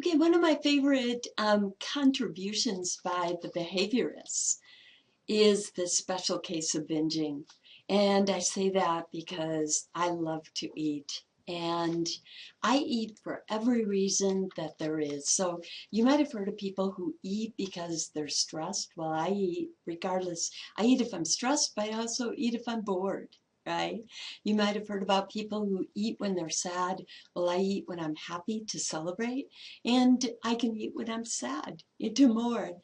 Okay, one of my favorite contributions by the behaviorists is the special case of binging. And I say that because I love to eat. And I eat for every reason that there is. So you might have heard of people who eat because they're stressed. Well, I eat regardless. I eat if I'm stressed, but I also eat if I'm bored, right? You might have heard about people who eat when they're sad. Well, I eat when I'm happy to celebrate, and I can eat when I'm sad to mourn.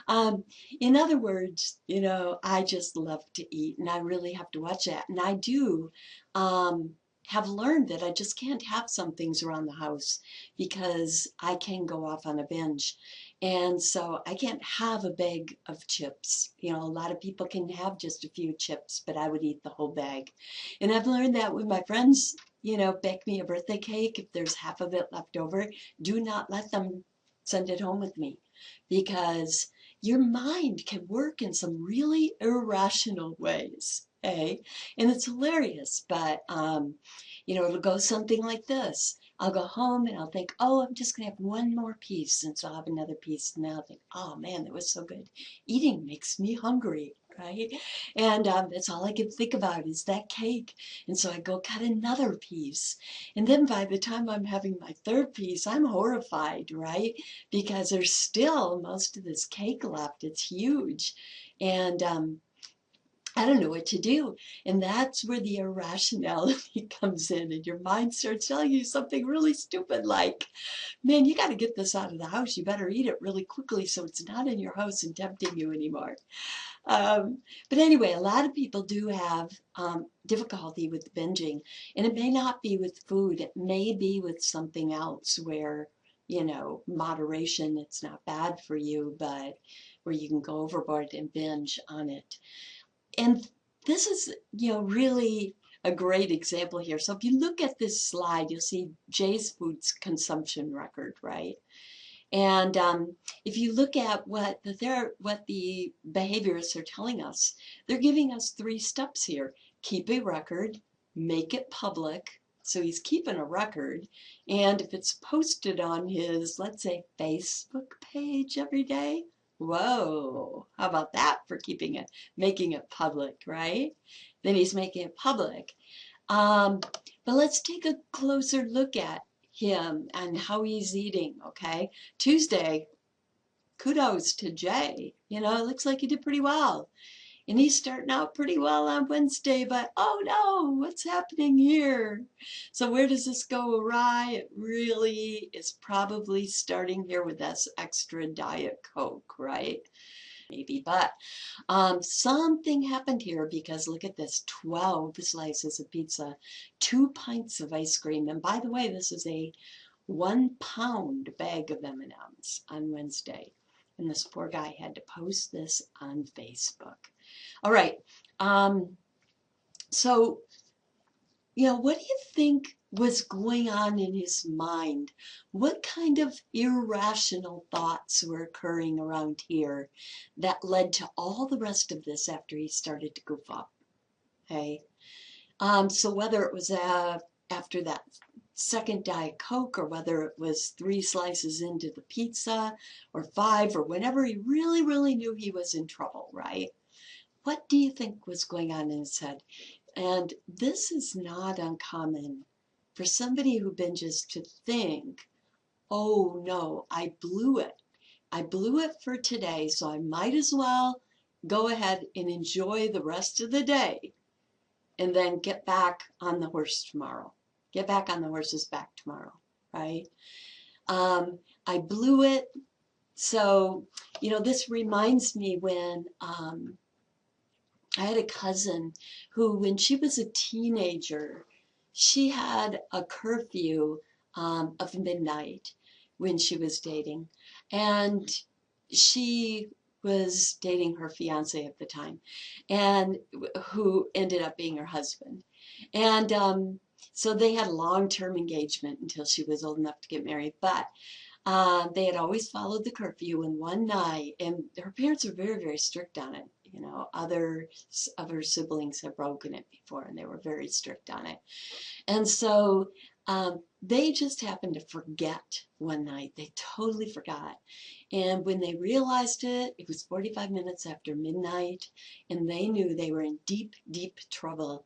Um, in other words, I just love to eat and I really have to watch that. And I do have learned that I just can't have some things around the house because I can go off on a binge. And so I can't have a bag of chips. A lot of people can have just a few chips, but I would eat the whole bag. And I've learned that when my friends, bake me a birthday cake, if there's half of it left over, do not let them send it home with me because your mind can work in some really irrational ways, eh? And it's hilarious, but it'll go something like this. I'll go home and I'll think, oh, I'm just gonna have one more piece, and so I'll have another piece, and then I'll think, oh man, that was so good. Eating makes me hungry, right? And that's all I can think about is that cake. And so I go cut another piece. And then by the time I'm having my third piece, I'm horrified, right? Because there's still most of this cake left. It's huge. And I don't know what to do. And that's where the irrationality comes in, and your mind starts telling you something really stupid like, man, you got to get this out of the house. You better eat it really quickly so it's not in your house and tempting you anymore. But anyway, a lot of people do have difficulty with binging, and it may not be with food. It may be with something else where, moderation, it's not bad for you, but where you can go overboard and binge on it. And this is, really a great example here. So if you look at this slide, you'll see Jay's Foods consumption record, right? And if you look at what the behaviorists are telling us, they're giving us 3 steps here. Keep a record, make it public. So he's keeping a record. And if it's posted on his, let's say, Facebook page every day, whoa, how about that for making it public, right? Then he's making it public. But let's take a closer look at him and how he's eating, okay? Tuesday, kudos to Jay. It looks like he did pretty well. And he's starting out pretty well on Wednesday, but oh no, what's happening here? So where does this go awry? It really is probably starting here with this extra Diet Coke, right? Maybe, but something happened here because look at this, 12 slices of pizza, 2 pints of ice cream, and by the way, this is a 1-pound bag of M&Ms on Wednesday, and this poor guy had to post this on Facebook. All right, so what do you think was going on in his mind? What kind of irrational thoughts were occurring around here that led to all the rest of this after he started to goof up? Okay. So whether it was after that second Diet Coke, or whether it was 3 slices into the pizza, or 5, or whenever he really, really knew he was in trouble, right? What do you think was going on in his head? And this is not uncommon for somebody who binges to think, oh no, I blew it. I blew it for today, so I might as well go ahead and enjoy the rest of the day and then get back on the horse tomorrow. Get back on the horse's back tomorrow, right? I blew it. So, this reminds me when I had a cousin who, when she was a teenager, she had a curfew of midnight when she was dating. And she was dating her fiance at the time, and who ended up being her husband. And so they had a long-term engagement until she was old enough to get married. But they had always followed the curfew, and one night, and her parents were very, very strict on it. Other of her siblings had broken it before, and they were very strict on it. And so They just happened to forget one night. They totally forgot. And when they realized it, it was 45 minutes after midnight, and they knew they were in deep, deep trouble.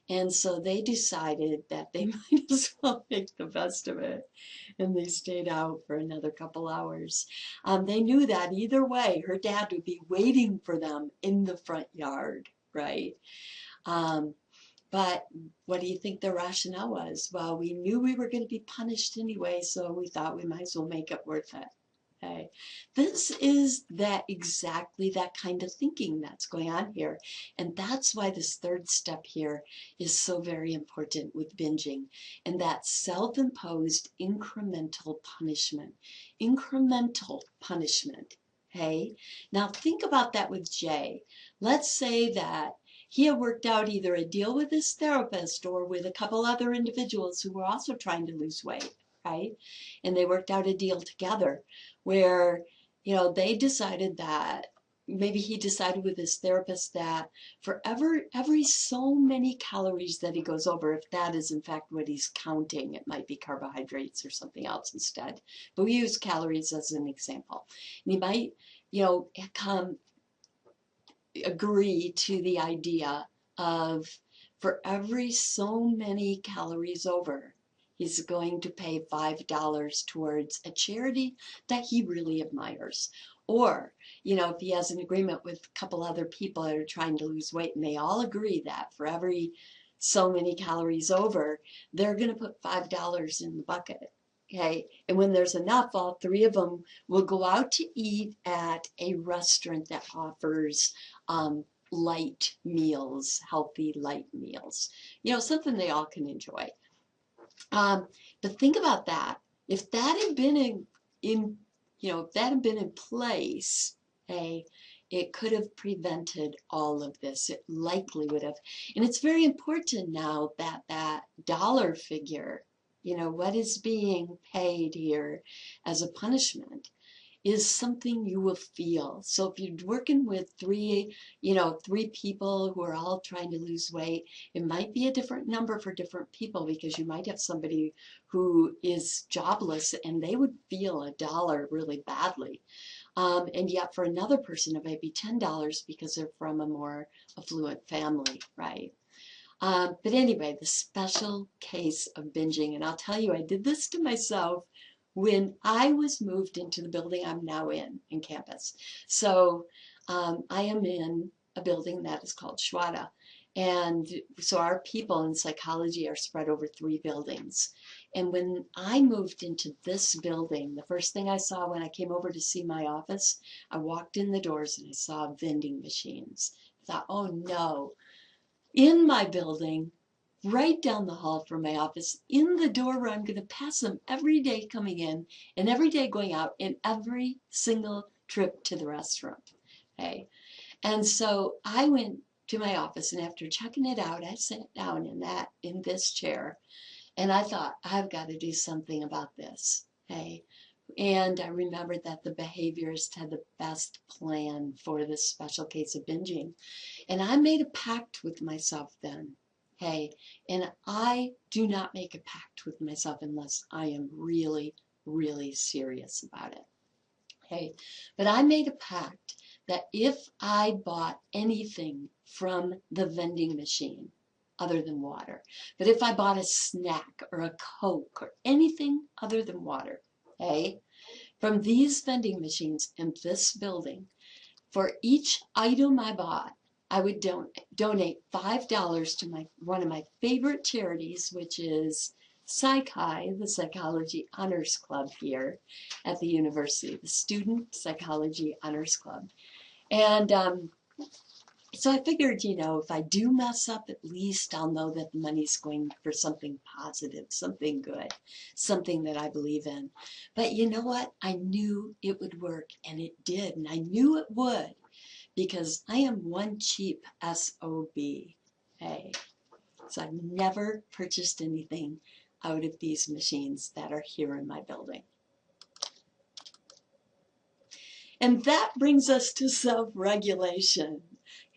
And so they decided that they might as well make the best of it. And they stayed out for another couple hours. They knew that either way, her dad would be waiting for them in the front yard, right? Um, but what do you think the rationale was? Well, we knew we were going to be punished anyway, so we thought we might as well make it worth it. Okay. This is exactly that kind of thinking that's going on here. And that's why this third step here is so very important with binging. And that's self-imposed incremental punishment. Incremental punishment. Okay. Now think about that with Jay. Let's say that he had worked out either a deal with his therapist or with a couple other individuals who were also trying to lose weight, right? And they worked out a deal together where, they decided that maybe he decided with his therapist that for every so many calories that he goes over, if that is in fact what he's counting, it might be carbohydrates or something else instead. But we use calories as an example. And he might, come agree to the idea of for every so many calories over, he's going to pay $5 towards a charity that he really admires. Or, if he has an agreement with a couple other people that are trying to lose weight and they all agree that for every so many calories over, they're going to put $5 in the bucket. Okay, and when there's enough, all three of them will go out to eat at a restaurant that offers light meals, healthy light meals. Something they all can enjoy. But think about that. If that had been if that had been in place, it could have prevented all of this. It likely would have. And it's very important now that that dollar figure, what is being paid here as a punishment, is something you will feel. So if you're working with three people who are all trying to lose weight, it might be a different number for different people because you might have somebody who is jobless and they would feel $1 really badly. And yet for another person, it might be $10 because they're from a more affluent family, right? But anyway, the special case of binging. And I'll tell you, I did this to myself when I was moved into the building I'm now in campus. So I am in a building that is called Schwada. And so our people in psychology are spread over 3 buildings. And when I moved into this building, the first thing I saw when I came over to see my office, I walked in the doors and I saw vending machines. I thought, oh no, in my building, right down the hall from my office, in the door where I'm going to pass them every day coming in and every day going out and every single trip to the restaurant. Okay. And so I went to my office, and after checking it out, I sat down in this chair, and I thought, I've got to do something about this. Okay. And I remembered that the behaviorist had the best plan for this special case of binging. And I made a pact with myself then. Hey, and I do not make a pact with myself unless I am really, really serious about it. Okay, but I made a pact that if I bought anything from the vending machine, other than water, but if I bought a snack or a Coke or anything other than water, okay, from these vending machines in this building, for each item I bought, I would donate $5 to one of my favorite charities, which is Psychi, the Psychology Honors Club here at the university, the Student Psychology Honors Club. And so I figured, if I do mess up, at least I'll know that the money's going for something positive, something good, something that I believe in. But you know what? I knew it would work, and it did, and I knew it would because I am one cheap SOB. Hey, so I've never purchased anything out of these machines that are here in my building. And that brings us to self-regulation.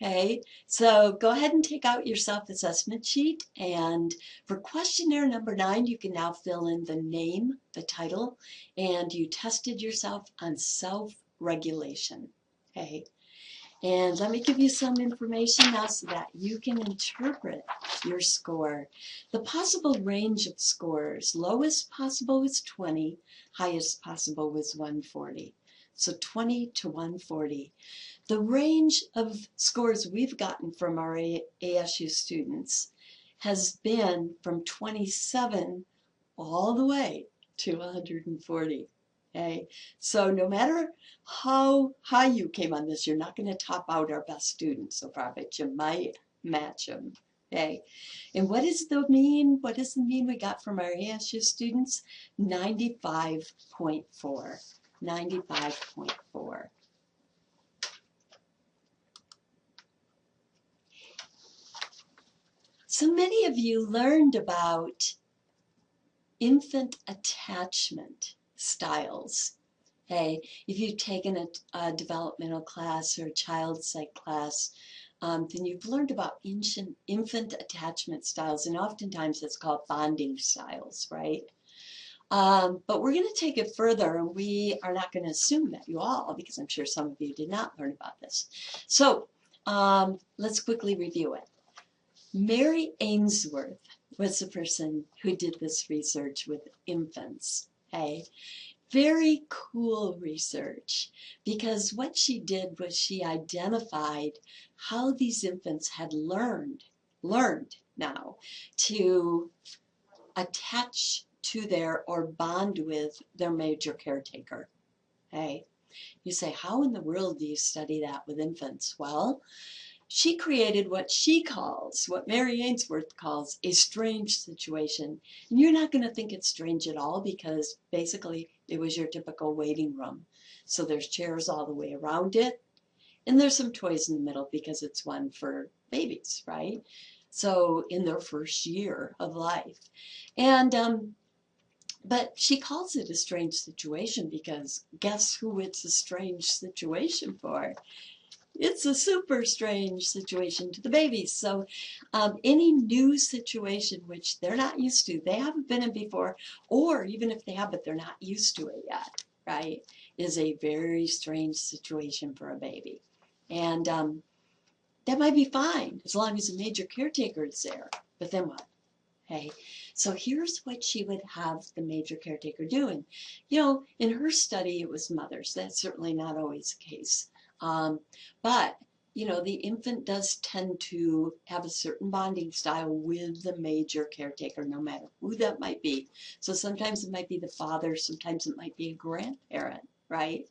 Okay, so go ahead and take out your self-assessment sheet, and for questionnaire number 9, you can now fill in the name, the title, and you tested yourself on self-regulation. Okay, and let me give you some information now so that you can interpret your score. The possible range of scores, lowest possible was 20, highest possible was 140. So 20 to 140. The range of scores we've gotten from our ASU students has been from 27 all the way to 140. Okay, so no matter how high you came on this, you're not going to top out our best students so far, but you might match them. Okay, and what is the mean? What is the mean we got from our ASU students? 95.4. 95.4. So many of you learned about infant attachment styles. Hey, if you've taken a developmental class or a child psych class, then you've learned about infant attachment styles, and oftentimes it's called bonding styles, right? But we're going to take it further, and we are not going to assume that you all, because I'm sure some of you did not learn about this. So let's quickly review it. Mary Ainsworth was the person who did this research with infants. Okay? Very cool research, because what she did was she identified how these infants had learned now to attach to their or bond with their major caretaker. Okay? You say, how in the world do you study that with infants? Well, she created what she calls, what Mary Ainsworth calls, a strange situation. And you're not going to think it's strange at all, because basically it was your typical waiting room. So there's chairs all the way around it, and there's some toys in the middle because it's one for babies, right? So in their first year of life. And but she calls it a strange situation because guess who it's a strange situation for? It's a super strange situation to the babies. So any new situation which they're not used to, they haven't been in before, or even if they have, but they're not used to it yet, right, is a very strange situation for a baby. And that might be fine as long as a major caretaker is there. But then what? Okay, so here's what she would have the major caretaker do. And, you know, in her study, it was mothers. That's certainly not always the case. But, you know, the infant does tend to have a certain bonding style with the major caretaker, no matter who that might be. So sometimes it might be the father, sometimes it might be a grandparent, right?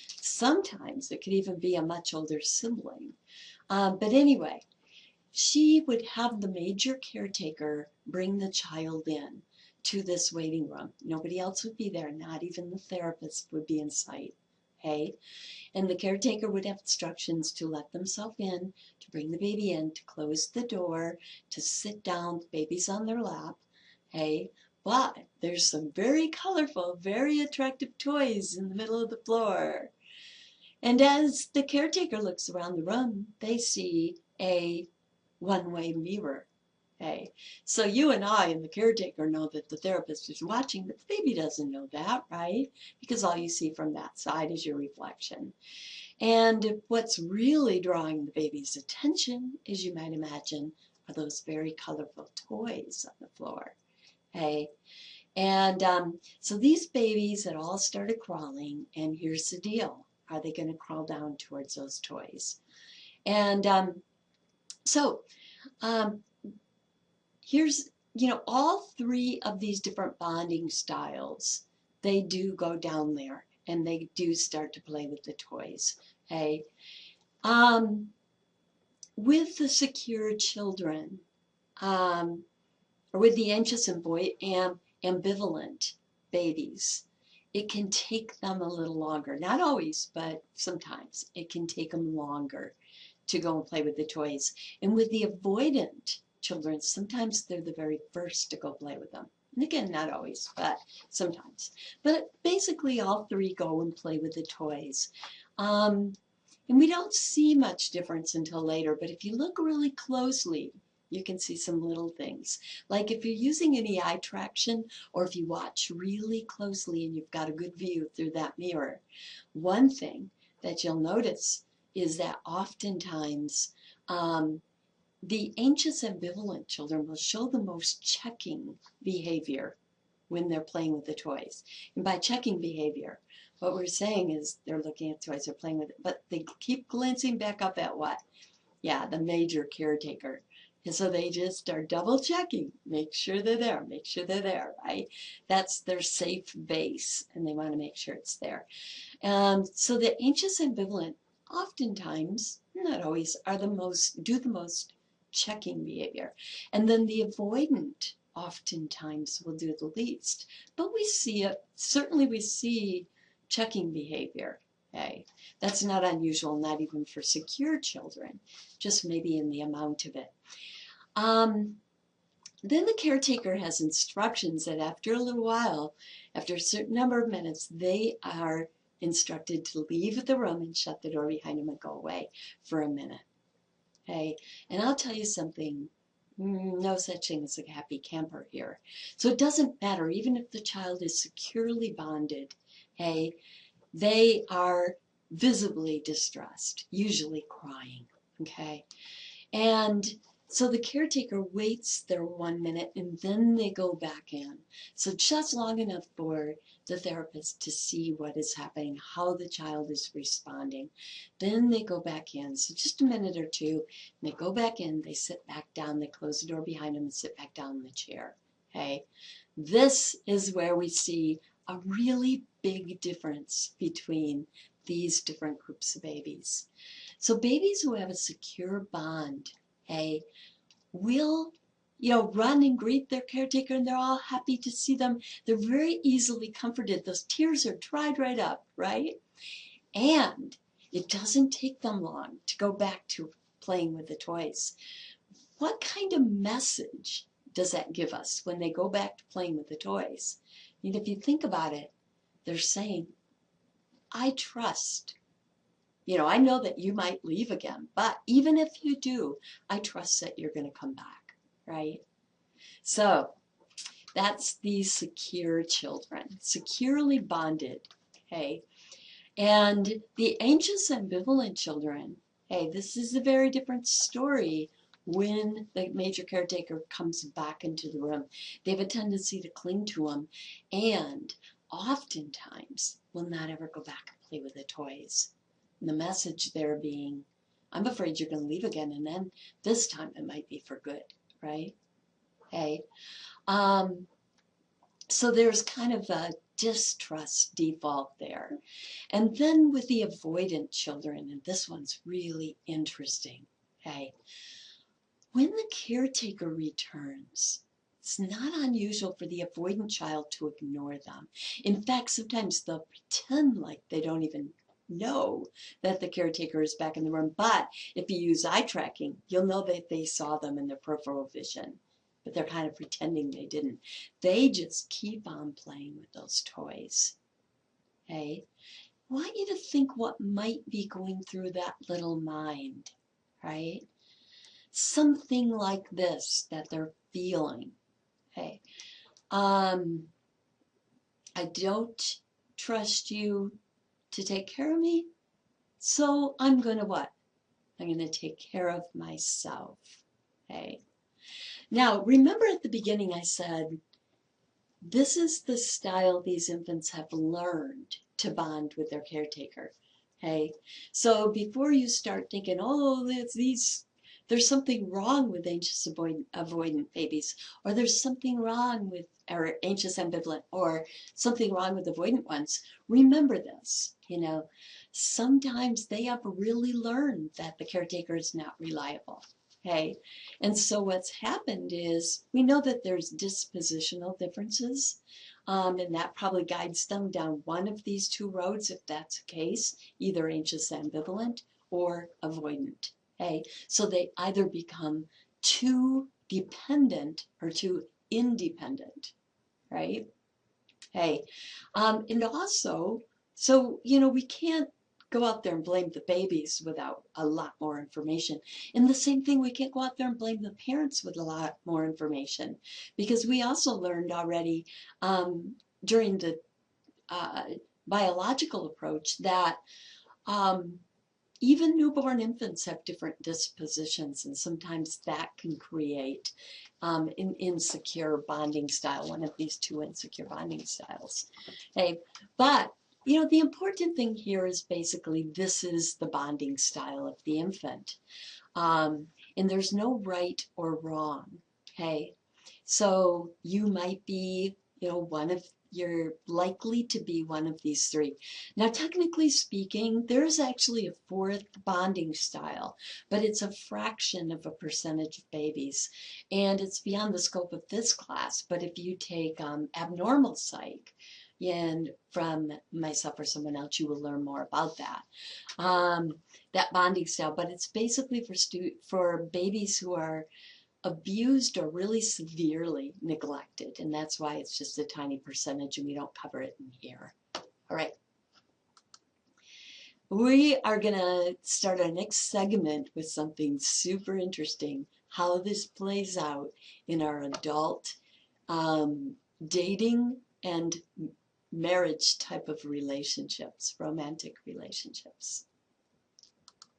Sometimes it could even be a much older sibling. But anyway, she would have the major caretaker bring the child in to this waiting room. Nobody else would be there, not even the therapist would be in sight. Okay? And the caretaker would have instructions to let themselves in, to bring the baby in, to close the door, to sit down, the baby's on their lap. Okay? But there's some very colorful, very attractive toys in the middle of the floor. And as the caretaker looks around the room, they see a one-way mirror. Okay, so you and I and the caretaker know that the therapist is watching, but the baby doesn't know that, right? Because all you see from that side is your reflection. And what's really drawing the baby's attention, as you might imagine, are those very colorful toys on the floor. Okay, and so these babies had all started crawling, and here's the deal. Are they going to crawl down towards those toys? And so here's, you know, all 3 of these different bonding styles, they do go down there and they do start to play with the toys. Okay. With the secure children, or with the anxious and ambivalent babies, it can take them a little longer. Not always, but sometimes it can take them longer to go and play with the toys. And with the avoidant children, sometimes they're the very first to go play with them. And again, not always, but sometimes. But basically all 3 go and play with the toys. And we don't see much difference until later, but if you look really closely, you can see some little things. Like if you're using any eye traction, or if you watch really closely and you've got a good view through that mirror, one thing that you'll notice is that oftentimes the anxious ambivalent children will show the most checking behavior when they're playing with the toys. And by checking behavior, what we're saying is they're looking at toys, they're playing with it, but they keep glancing back up at what? Yeah, the major caretaker. And so they just are double checking, make sure they're there, make sure they're there, right? That's their safe base, and they want to make sure it's there. So the anxious ambivalent oftentimes, not always, do the most checking behavior. And then the avoidant oftentimes will do the least. But we see it, certainly we see checking behavior. Okay, that's not unusual, not even for secure children, just maybe in the amount of it. Then the caretaker has instructions that after a little while, after a certain number of minutes, they are instructed to leave the room and shut the door behind them and go away for a minute. Okay, and I'll tell you something, no such thing as a happy camper here. So it doesn't matter, even if the child is securely bonded, hey, they are visibly distressed, usually crying, okay? And so the caretaker waits their 1 minute and then they go back in. So just long enough for the therapist to see what is happening, how the child is responding. Then they go back in. So just a minute or two, and they go back in, they sit back down, they close the door behind them and sit back down in the chair. Okay? This is where we see a really big difference between these different groups of babies. So babies who have a secure bond, okay, will, run and greet their caretaker and they're all happy to see them. They're very easily comforted. Those tears are dried right up, right? And it doesn't take them long to go back to playing with the toys. What kind of message does that give us when they go back to playing with the toys? And if you think about it, they're saying, I trust. I know that you might leave again, but even if you do, I trust that you're going to come back, right? So that's these secure children, securely bonded, okay? And the anxious ambivalent children, hey, this is a very different story when the major caretaker comes back into the room. They have a tendency to cling to them and oftentimes will not ever go back and play with the toys. And the message there being, I'm afraid you're going to leave again, and then this time it might be for good, right? Hey, so there's kind of a distrust default there. And then with the avoidant children, and this one's really interesting, okay? When the caretaker returns, it's not unusual for the avoidant child to ignore them. In fact, sometimes they'll pretend like they don't even know that the caretaker is back in the room. But if you use eye tracking, you'll know that they saw them in their peripheral vision. But they're kind of pretending they didn't. They just keep on playing with those toys. Okay? I want you to think what might be going through that little mind, right? Something like this that they're feeling. Okay? I don't trust you to take care of me, so I'm going to what? I'm going to take care of myself. Okay? Now, remember at the beginning I said, this is the style these infants have learned to bond with their caretaker. Okay? So before you start thinking, oh, there's something wrong with anxious avoidant babies, or there's something wrong with or anxious ambivalent, or something wrong with avoidant ones, remember this. Sometimes they have really learned that the caretaker is not reliable. Okay, and so what's happened is we know that there's dispositional differences, and that probably guides them down one of these two roads if that's the case, either anxious ambivalent or avoidant. Okay, so they either become too dependent or too independent, right? Hey, and also, so we can't go out there and blame the babies without a lot more information. And the same thing, we can't go out there and blame the parents with a lot more information, because we also learned already during the uh, biological approach that um, even newborn infants have different dispositions, and sometimes that can create an insecure bonding style, one of these two insecure bonding styles. Okay, but the important thing here is basically this is the bonding style of the infant, and there's no right or wrong. Okay, so you might be, you're likely to be one of these three. Now, technically speaking, there's actually a fourth bonding style, but it's a fraction of a percentage of babies, and it's beyond the scope of this class. But if you take abnormal psych, and from myself or someone else, you will learn more about that. That bonding style, but it's basically for babies who are abused or really severely neglected, and that's why it's just a tiny percentage and we don't cover it in here. All right. We are going to start our next segment with something super interesting, how this plays out in our adult dating and marriage type of relationships, romantic relationships.